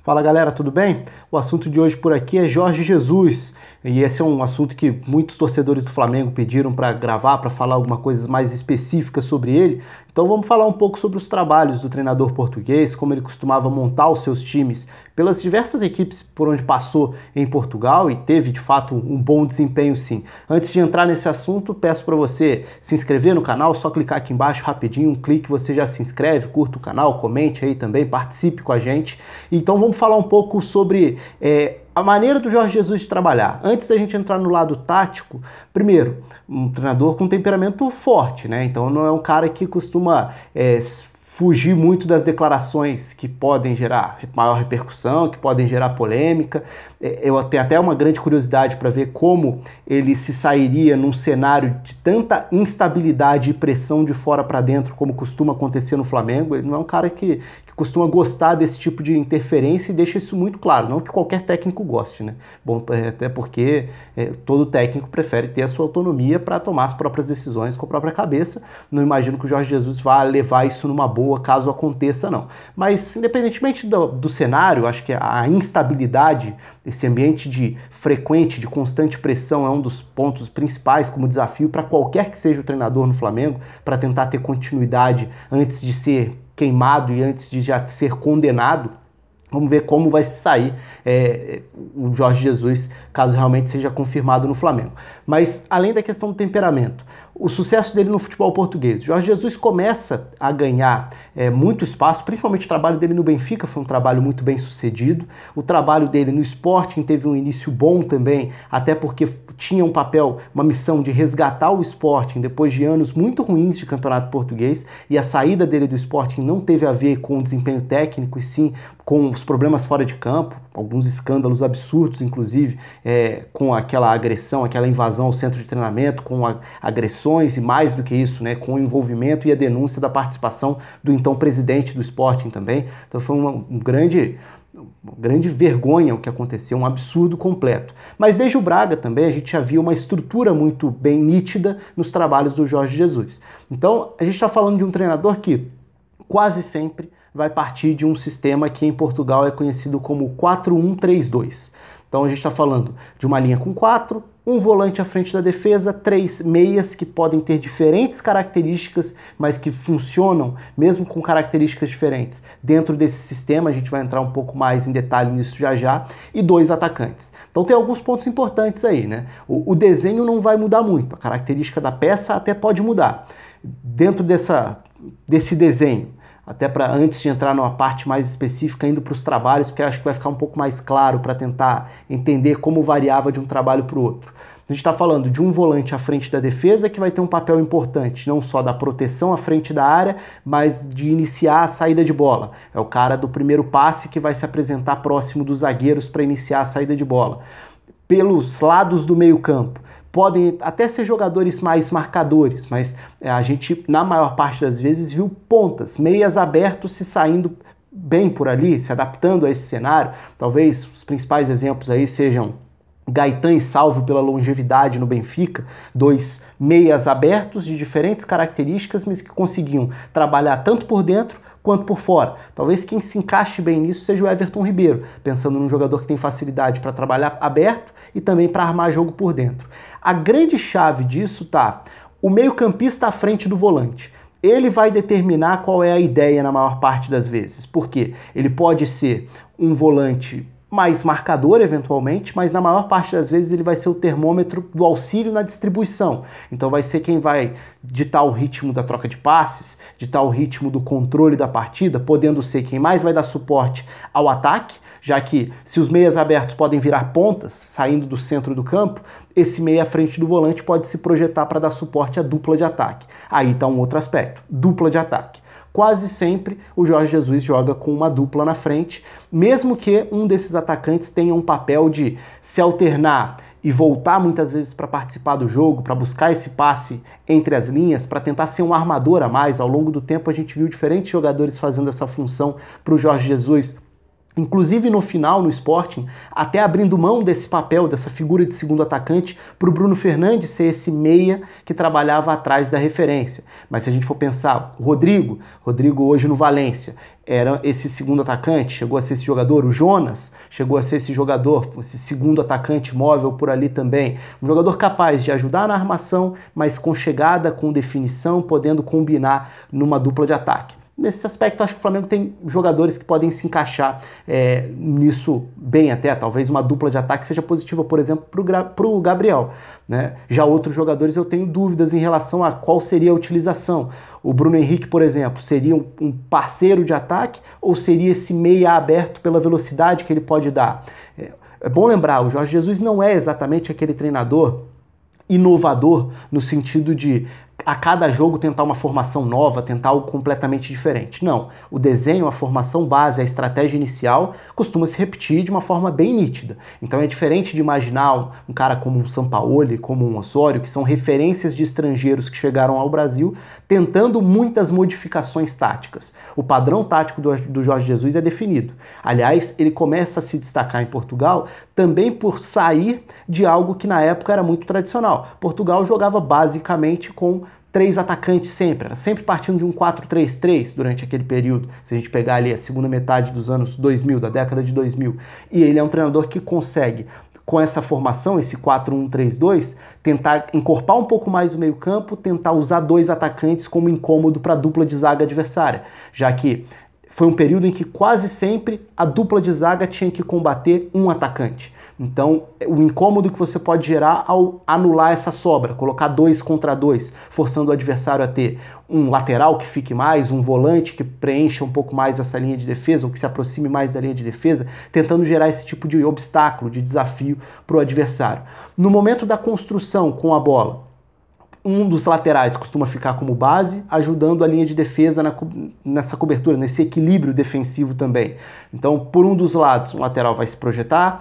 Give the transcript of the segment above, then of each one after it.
Fala galera, tudo bem? O assunto de hoje por aqui é Jorge Jesus, e esse é um assunto que muitos torcedores do Flamengo pediram para gravar, para falar alguma coisa mais específica sobre ele. Então vamos falar um pouco sobre os trabalhos do treinador português, como ele costumava montar os seus times pelas diversas equipes por onde passou em Portugal e teve de fato um bom desempenho sim. Antes de entrar nesse assunto, peço para você se inscrever no canal, só clicar aqui embaixo rapidinho, um clique você já se inscreve, curta o canal, comente aí também, participe com a gente. Então vamos falar um pouco sobre a maneira do Jorge Jesus de trabalhar. Antes da gente entrar no lado tático, primeiro, um treinador com temperamento forte, né? Então não é um cara que costuma fugir muito das declarações que podem gerar maior repercussão, que podem gerar polêmica. Eu tenho até uma grande curiosidade para ver como ele se sairia num cenário de tanta instabilidade e pressão de fora para dentro, como costuma acontecer no Flamengo. Ele não é um cara que costuma gostar desse tipo de interferência e deixa isso muito claro, não que qualquer técnico goste, né? Bom, até porque todo técnico prefere ter a sua autonomia para tomar as próprias decisões com a própria cabeça. Não imagino que o Jorge Jesus vá levar isso numa boa caso aconteça, não. Mas, independentemente do cenário, acho que a instabilidade, esse ambiente frequente, de constante pressão, é um dos pontos principais como desafio para qualquer que seja o treinador no Flamengo, para tentar ter continuidade antes de ser queimado e antes de já ser condenado. Vamos ver como vai sair o Jorge Jesus, caso realmente seja confirmado no Flamengo. Mas, além da questão do temperamento, o sucesso dele no futebol português. Jorge Jesus começa a ganhar muito espaço, principalmente o trabalho dele no Benfica foi um trabalho muito bem sucedido. O trabalho dele no Sporting teve um início bom também, até porque tinha um papel, uma missão de resgatar o Sporting depois de anos muito ruins de campeonato português, e a saída dele do Sporting não teve a ver com o desempenho técnico, e sim com os problemas fora de campo, alguns escândalos absurdos, inclusive, com aquela agressão, aquela invasão ao centro de treinamento, com agressões e mais do que isso, né, com o envolvimento e a denúncia da participação do então presidente do Sporting também. Então foi uma grande vergonha o que aconteceu, um absurdo completo. Mas desde o Braga também a gente já viu uma estrutura muito bem nítida nos trabalhos do Jorge Jesus. Então a gente está falando de um treinador que quase sempre vai partir de um sistema que em Portugal é conhecido como 4-1-3-2. Então a gente está falando de uma linha com 4, um volante à frente da defesa, 3 meias que podem ter diferentes características, mas que funcionam mesmo com características diferentes. Dentro desse sistema, a gente vai entrar um pouco mais em detalhe nisso já, e 2 atacantes. Então tem alguns pontos importantes aí, né? O desenho não vai mudar muito, a característica da peça até pode mudar. Dentro desse desenho, até para antes de entrar numa parte mais específica, indo para os trabalhos, porque acho que vai ficar um pouco mais claro para tentar entender como variava de um trabalho para o outro. A gente está falando de um volante à frente da defesa que vai ter um papel importante, não só da proteção à frente da área, mas de iniciar a saída de bola. É o cara do primeiro passe que vai se apresentar próximo dos zagueiros para iniciar a saída de bola. Pelos lados do meio-campo, podem até ser jogadores mais marcadores, mas a gente, na maior parte das vezes, viu pontas, meias abertos se saindo bem por ali, se adaptando a esse cenário. Talvez os principais exemplos aí sejam Gaetan e Salvio pela longevidade no Benfica, 2 meias abertos de diferentes características, mas que conseguiam trabalhar tanto por dentro quanto por fora. Talvez quem se encaixe bem nisso seja o Everton Ribeiro, pensando num jogador que tem facilidade para trabalhar aberto e também para armar jogo por dentro. A grande chave disso tá o meio-campista à frente do volante. Ele vai determinar qual é a ideia na maior parte das vezes. Por quê? Ele pode ser um volante mais marcador eventualmente, mas na maior parte das vezes ele vai ser o termômetro do auxílio na distribuição. Então vai ser quem vai ditar o ritmo da troca de passes, ditar o ritmo do controle da partida, podendo ser quem mais vai dar suporte ao ataque, já que se os meias abertos podem virar pontas, saindo do centro do campo, esse meia à frente do volante pode se projetar para dar suporte à dupla de ataque. Aí está um outro aspecto, dupla de ataque. Quase sempre o Jorge Jesus joga com uma dupla na frente, mesmo que um desses atacantes tenha um papel de se alternar e voltar muitas vezes para participar do jogo, para buscar esse passe entre as linhas, para tentar ser um armador a mais. Ao longo do tempo a gente viu diferentes jogadores fazendo essa função para o Jorge Jesus inclusive no final, no Sporting, até abrindo mão desse papel, dessa figura de segundo atacante, para o Bruno Fernandes ser esse meia que trabalhava atrás da referência. Mas se a gente for pensar, o Rodrigo hoje no Valência, era esse segundo atacante, chegou a ser esse jogador, o Jonas chegou a ser esse jogador, esse segundo atacante móvel por ali também, um jogador capaz de ajudar na armação, mas com chegada, com definição, podendo combinar numa dupla de ataque. Nesse aspecto, acho que o Flamengo tem jogadores que podem se encaixar nisso bem até. Talvez uma dupla de ataque seja positiva, por exemplo, para o Gabriel, né? Já outros jogadores eu tenho dúvidas em relação a qual seria a utilização. O Bruno Henrique, por exemplo, seria um parceiro de ataque ou seria esse meia aberto pela velocidade que ele pode dar? É bom lembrar, o Jorge Jesus não é exatamente aquele treinador inovador no sentido de a cada jogo tentar uma formação nova, tentar algo completamente diferente. Não, o desenho, a formação base, a estratégia inicial costuma se repetir de uma forma bem nítida. Então é diferente de imaginar um cara como um Sampaoli, como um Osório, que são referências de estrangeiros que chegaram ao Brasil tentando muitas modificações táticas. O padrão tático do Jorge Jesus é definido. Aliás, ele começa a se destacar em Portugal também por sair de algo que na época era muito tradicional. Portugal jogava basicamente com 3 atacantes sempre, era sempre partindo de um 4-3-3 durante aquele período, se a gente pegar ali a segunda metade dos anos 2000, da década de 2000. E ele é um treinador que consegue, com essa formação, esse 4-1-3-2, tentar encorpar um pouco mais o meio-campo, tentar usar 2 atacantes como incômodo para a dupla de zaga adversária, já que foi um período em que quase sempre a dupla de zaga tinha que combater um atacante. Então, o incômodo que você pode gerar ao anular essa sobra, colocar 2 contra 2, forçando o adversário a ter um lateral que fique mais, um volante que preencha um pouco mais essa linha de defesa, ou que se aproxime mais da linha de defesa, tentando gerar esse tipo de obstáculo, de desafio para o adversário. No momento da construção com a bola, um dos laterais costuma ficar como base, ajudando a linha de defesa nessa cobertura, nesse equilíbrio defensivo também. Então, por um dos lados, um lateral vai se projetar,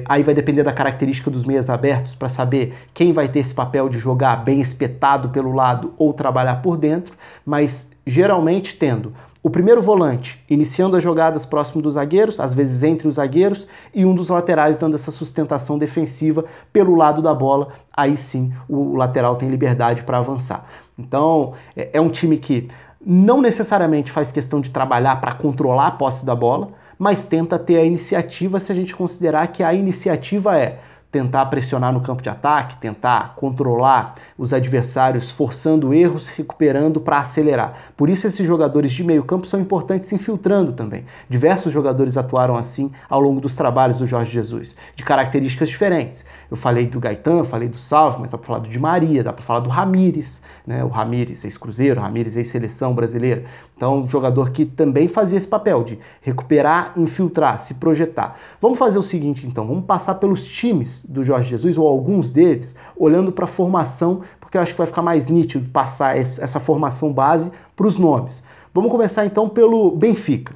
aí vai depender da característica dos meias abertos para saber quem vai ter esse papel de jogar bem espetado pelo lado ou trabalhar por dentro, mas geralmente tendo o primeiro volante iniciando as jogadas próximo dos zagueiros, às vezes entre os zagueiros, e um dos laterais dando essa sustentação defensiva pelo lado da bola, aí sim o lateral tem liberdade para avançar. Então é um time que não necessariamente faz questão de trabalhar para controlar a posse da bola, mas tenta ter a iniciativa se a gente considerar que a iniciativa é tentar pressionar no campo de ataque, tentar controlar os adversários, forçando erros, recuperando para acelerar. Por isso esses jogadores de meio campo são importantes se infiltrando também. Diversos jogadores atuaram assim ao longo dos trabalhos do Jorge Jesus, de características diferentes. Eu falei do Gaetan, falei do Salve, mas dá para falar do Di Maria, dá para falar do Ramires, né? O Ramires ex-Cruzeiro, Ramires ex-seleção brasileira. Então, um jogador que também fazia esse papel de recuperar, infiltrar, se projetar. Vamos fazer o seguinte, então, vamos passar pelos times do Jorge Jesus, ou alguns deles, olhando para a formação, porque eu acho que vai ficar mais nítido passar essa formação base para os nomes. Vamos começar, então, pelo Benfica.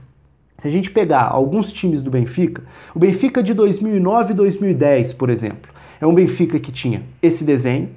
Se a gente pegar alguns times do Benfica, o Benfica de 2009 e 2010, por exemplo, é um Benfica que tinha esse desenho,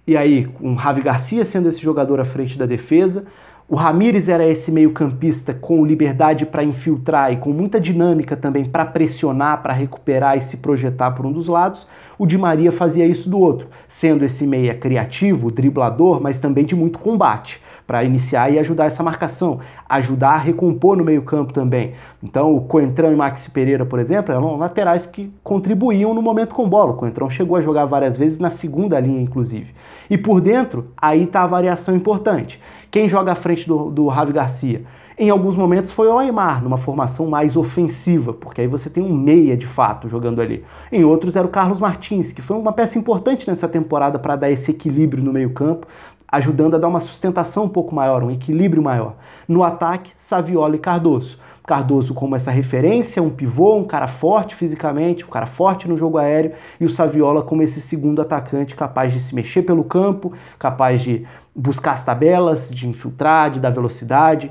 e aí, com o Javi Garcia sendo esse jogador à frente da defesa, o Ramires era esse meio-campista com liberdade para infiltrar e com muita dinâmica também para pressionar, para recuperar e se projetar por um dos lados. O Di Maria fazia isso do outro, sendo esse meia criativo, driblador, mas também de muito combate, para iniciar e ajudar essa marcação, ajudar a recompor no meio-campo também. Então o Coentrão e Maxi Pereira, por exemplo, eram laterais que contribuíam no momento com bola. O Coentrão chegou a jogar várias vezes na segunda linha, inclusive. E por dentro, aí está a variação importante. Quem joga à frente do Javi Garcia? Em alguns momentos foi o Aimar, numa formação mais ofensiva, porque aí você tem um meia de fato jogando ali. Em outros era o Carlos Martins, que foi uma peça importante nessa temporada para dar esse equilíbrio no meio-campo, ajudando a dar uma sustentação um pouco maior, um equilíbrio maior. No ataque, Saviola e Cardoso. Cardoso como essa referência, um pivô, um cara forte fisicamente, um cara forte no jogo aéreo, e o Saviola como esse segundo atacante capaz de se mexer pelo campo, capaz de buscar as tabelas, de infiltrar, de dar velocidade.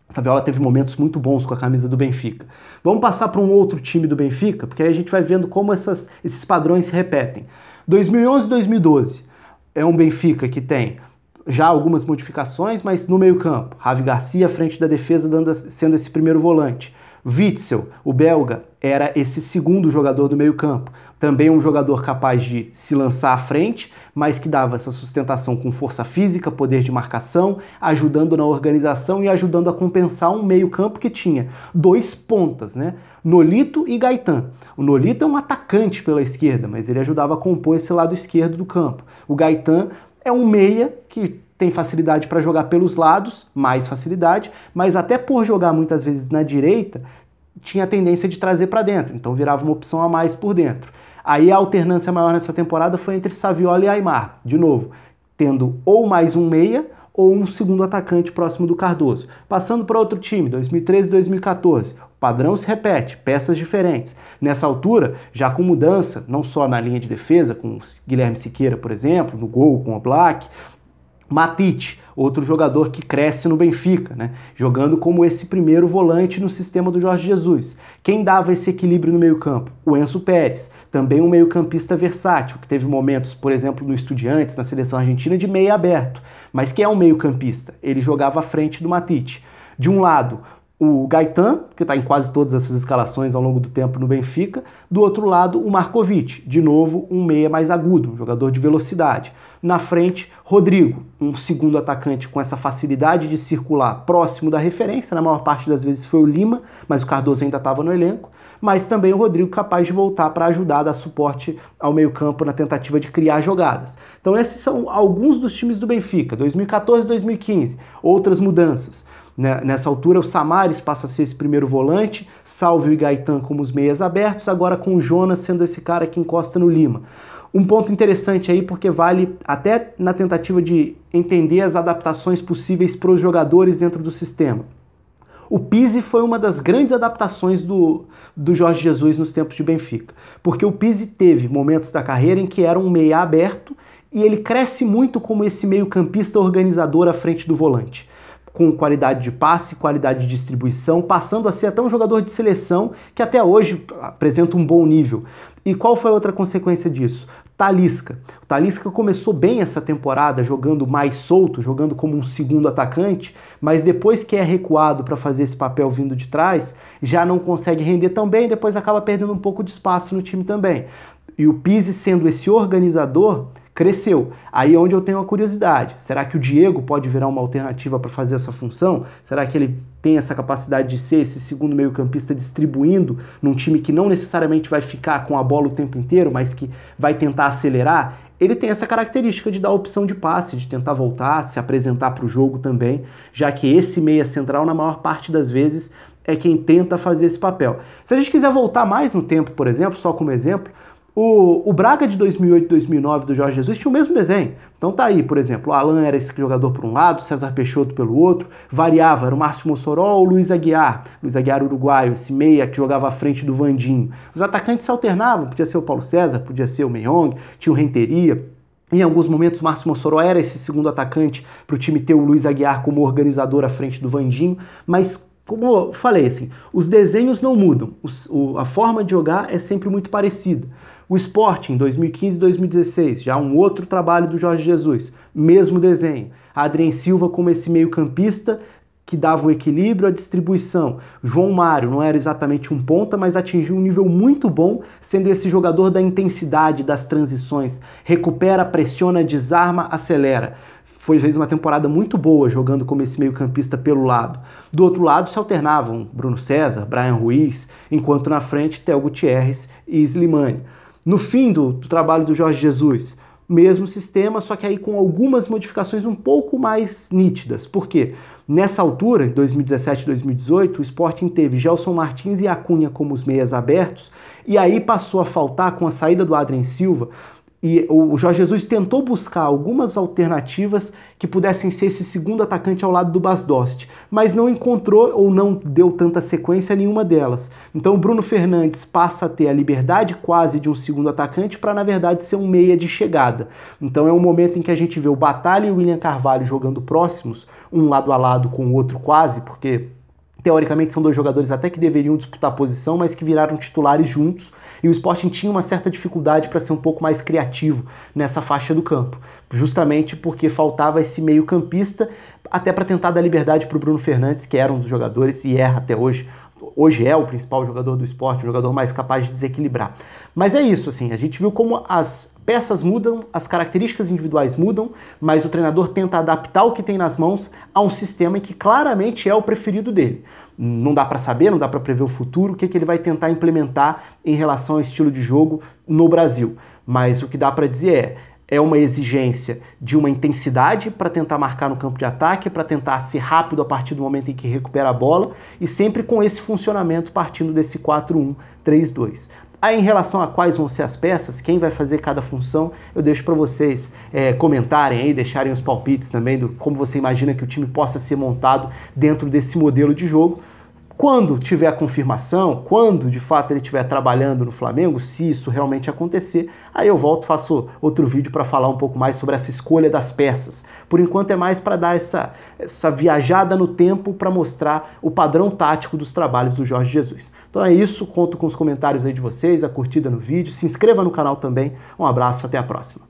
Saviola teve momentos muito bons com a camisa do Benfica. Vamos passar para um outro time do Benfica, porque aí a gente vai vendo como esses padrões se repetem. 2011 e 2012 é um Benfica que tem já algumas modificações, mas no meio-campo, Javi Garcia à frente da defesa sendo esse primeiro volante. Witsel, o belga, era esse segundo jogador do meio-campo. Também um jogador capaz de se lançar à frente, mas que dava essa sustentação com força física, poder de marcação, ajudando na organização e ajudando a compensar um meio-campo que tinha 2 pontas, né? Nolito e Gaetan. O Nolito é um atacante pela esquerda, mas ele ajudava a compor esse lado esquerdo do campo. O Gaetan é um meia que tem facilidade para jogar pelos lados, mais facilidade, mas até por jogar muitas vezes na direita, tinha a tendência de trazer para dentro, então virava uma opção a mais por dentro. Aí a alternância maior nessa temporada foi entre Saviola e Aimar, de novo, tendo ou mais um meia ou um segundo atacante próximo do Cardoso. Passando para outro time, 2013 e 2014, o padrão se repete, peças diferentes. Nessa altura, já com mudança, não só na linha de defesa, com Guilherme Siqueira, por exemplo, no gol com o Oblak, Matite, outro jogador que cresce no Benfica, né? Jogando como esse primeiro volante no sistema do Jorge Jesus. Quem dava esse equilíbrio no meio-campo? O Enzo Pérez, também um meio-campista versátil, que teve momentos, por exemplo, no Estudiantes, na seleção argentina, de meio aberto, mas que é um meio-campista. Ele jogava à frente do Matite. De um lado, o Gaetan, que está em quase todas essas escalações ao longo do tempo no Benfica. Do outro lado, o Markovic, de novo um meia mais agudo, um jogador de velocidade. Na frente, Rodrigo, um segundo atacante com essa facilidade de circular próximo da referência, na maior parte das vezes foi o Lima, mas o Cardoso ainda estava no elenco, mas também o Rodrigo capaz de voltar para ajudar a dar suporte ao meio-campo na tentativa de criar jogadas. Então esses são alguns dos times do Benfica, 2014 e 2015, outras mudanças. Nessa altura, o Samaris passa a ser esse primeiro volante, Salvio e Gaetan como os meias abertos, agora com o Jonas sendo esse cara que encosta no Lima. Um ponto interessante aí, porque vale até na tentativa de entender as adaptações possíveis para os jogadores dentro do sistema. O Pizzi foi uma das grandes adaptações do Jorge Jesus nos tempos de Benfica, porque o Pizzi teve momentos da carreira em que era um meia aberto e ele cresce muito como esse meio-campista organizador à frente do volante, com qualidade de passe, qualidade de distribuição, passando a ser até um jogador de seleção que até hoje apresenta um bom nível. E qual foi a outra consequência disso? Talisca. O Talisca começou bem essa temporada, jogando mais solto, jogando como um segundo atacante, mas depois que é recuado para fazer esse papel vindo de trás, já não consegue render tão bem e depois acaba perdendo um pouco de espaço no time também. E o Pizzi, sendo esse organizador, cresceu. Aí é onde eu tenho uma curiosidade. Será que o Diego pode virar uma alternativa para fazer essa função? Será que ele tem essa capacidade de ser esse segundo meio-campista distribuindo num time que não necessariamente vai ficar com a bola o tempo inteiro, mas que vai tentar acelerar? Ele tem essa característica de dar opção de passe, de tentar voltar, se apresentar para o jogo também, já que esse meia central, na maior parte das vezes, é quem tenta fazer esse papel. Se a gente quiser voltar mais no tempo, por exemplo, só como exemplo, o Braga de 2008 e 2009 do Jorge Jesus tinha o mesmo desenho. Então tá aí, por exemplo, o Alan era esse jogador por um lado, César Peixoto pelo outro, variava, era o Márcio Mossoró ou o Luiz Aguiar uruguaio, esse meia que jogava à frente do Vandinho. Os atacantes se alternavam, podia ser o Paulo César, podia ser o Meyong, tinha o Renteria. Em alguns momentos o Márcio Mossoró era esse segundo atacante para o time ter o Luiz Aguiar como organizador à frente do Vandinho, mas como eu falei, assim, os desenhos não mudam, a forma de jogar é sempre muito parecida. O Sport, em 2015 e 2016, já um outro trabalho do Jorge Jesus, mesmo desenho. Adrien Silva como esse meio-campista que dava o equilíbrio, a distribuição. João Mário não era exatamente um ponta, mas atingiu um nível muito bom, sendo esse jogador da intensidade, das transições. Recupera, pressiona, desarma, acelera. Fez uma temporada muito boa jogando como esse meio-campista pelo lado. Do outro lado se alternavam Bruno César, Brian Ruiz, enquanto na frente Theo Gutierrez e Slimani. No fim do trabalho do Jorge Jesus, mesmo sistema, só que aí com algumas modificações um pouco mais nítidas. Por quê? Nessa altura, em 2017 e 2018, o Sporting teve Gelson Martins e Acunha como os meias abertos, e aí passou a faltar, com a saída do Adrien Silva, e o Jorge Jesus tentou buscar algumas alternativas que pudessem ser esse segundo atacante ao lado do Bas Dost, mas não encontrou ou não deu tanta sequência a nenhuma delas. Então o Bruno Fernandes passa a ter a liberdade quase de um segundo atacante para, na verdade, ser um meia de chegada. Então é um momento em que a gente vê o Batalha e o William Carvalho jogando próximos, um lado a lado com o outro quase, porque teoricamente são dois jogadores até que deveriam disputar a posição, mas que viraram titulares juntos, e o Sporting tinha uma certa dificuldade para ser um pouco mais criativo nessa faixa do campo, justamente porque faltava esse meio-campista, até para tentar dar liberdade para o Bruno Fernandes, que era um dos jogadores, e erra até hoje, hoje é o principal jogador do esporte, o jogador mais capaz de desequilibrar. Mas é isso, assim, a gente viu como as peças mudam, as características individuais mudam, mas o treinador tenta adaptar o que tem nas mãos a um sistema que claramente é o preferido dele. Não dá para saber, não dá para prever o futuro, o que ele vai tentar implementar em relação ao estilo de jogo no Brasil. Mas o que dá para dizer é uma exigência de uma intensidade para tentar marcar no campo de ataque, para tentar ser rápido a partir do momento em que recupera a bola e sempre com esse funcionamento partindo desse 4-1-3-2. Aí, em relação a quais vão ser as peças, quem vai fazer cada função, eu deixo para vocês comentarem aí, deixarem os palpites também do como você imagina que o time possa ser montado dentro desse modelo de jogo. Quando tiver a confirmação, quando de fato ele estiver trabalhando no Flamengo, se isso realmente acontecer, aí eu volto, faço outro vídeo para falar um pouco mais sobre essa escolha das peças. Por enquanto é mais para dar essa viajada no tempo para mostrar o padrão tático dos trabalhos do Jorge Jesus. Então é isso, conto com os comentários aí de vocês, a curtida no vídeo, se inscreva no canal também. Um abraço, até a próxima.